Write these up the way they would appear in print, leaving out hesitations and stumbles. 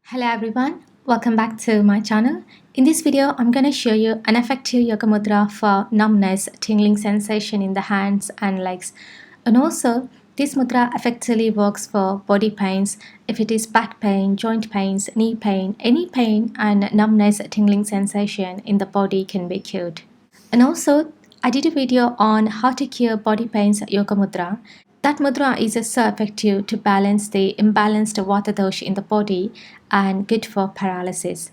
Hello everyone, welcome back to my channel. In this video, I'm going to show you an effective yoga mudra for numbness, tingling sensation in the hands and legs. And also, this mudra effectively works for body pains. If it is back pain, joint pains, knee pain, any pain and numbness, tingling sensation in the body can be cured. And also, I did a video on how to cure body pains yoga mudra. That mudra is so effective to balance the imbalanced vata dosh in the body and good for paralysis.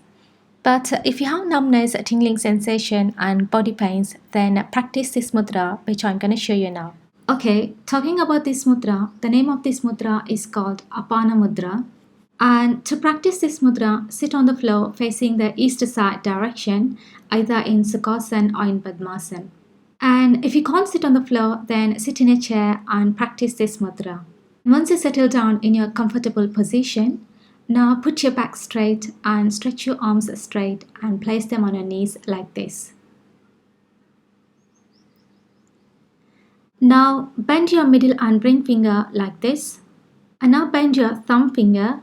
But if you have numbness, tingling sensation and body pains, then practice this mudra, which I'm going to show you now. Okay, talking about this mudra, the name of this mudra is called Apana Mudra. And to practice this mudra, sit on the floor facing the east side direction, either in Sukhasana or in Padmasana. And if you can't sit on the floor, then sit in a chair and practice this mudra. Once you settle down in your comfortable position, now put your back straight and stretch your arms straight and place them on your knees like this. Now bend your middle and ring finger like this. And now bend your thumb finger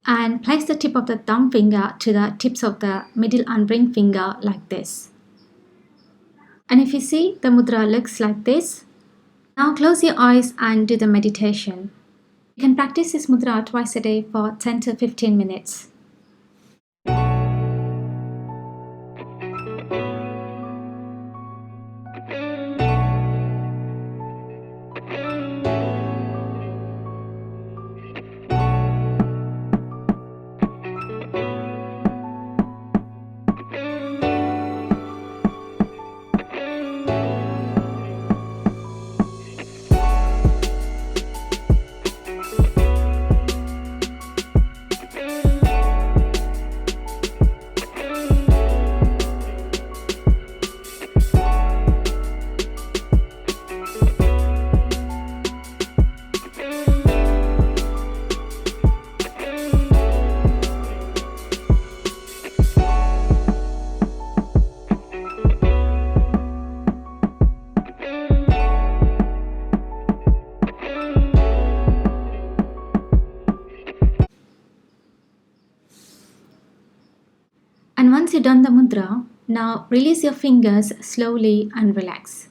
and place the tip of the thumb finger to the tips of the middle and ring finger like this. And if you see, the mudra looks like this. Now close your eyes and do the meditation. You can practice this mudra twice a day for 10 to 15 minutes. And once you've done the mudra, now release your fingers slowly and relax.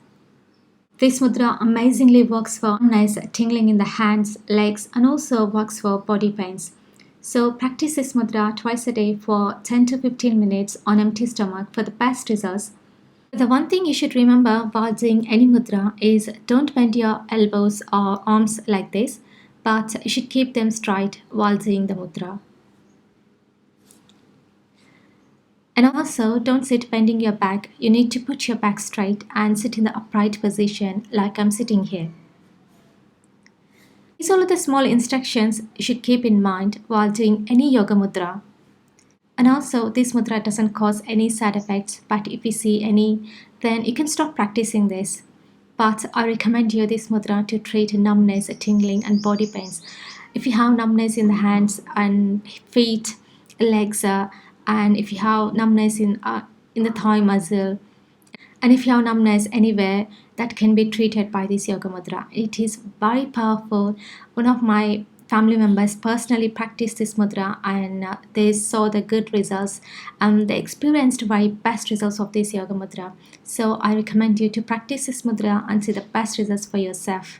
This mudra amazingly works for nice tingling in the hands, legs and also works for body pains. So practice this mudra twice a day for 10 to 15 minutes on empty stomach for the best results. The one thing you should remember while doing any mudra is don't bend your elbows or arms like this, but you should keep them straight while doing the mudra. And also, don't sit bending your back. You need to put your back straight and sit in the upright position like I'm sitting here. These are all the small instructions you should keep in mind while doing any yoga mudra. And also, this mudra doesn't cause any side effects, but if you see any, then you can stop practicing this. But I recommend you this mudra to treat numbness, tingling and body pains. If you have numbness in the hands and feet, legs, and if you have numbness in the thigh muscle, and if you have numbness anywhere, that can be treated by this yoga mudra. It is very powerful. One of my family members personally practiced this mudra and they saw the good results and they experienced very best results of this yoga mudra. So I recommend you to practice this mudra and see the best results for yourself.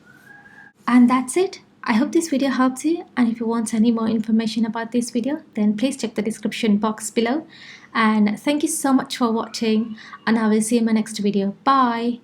And that's it. I hope this video helps you, and if you want any more information about this video, then please check the description box below. And thank you so much for watching, and I will see you in my next video. Bye.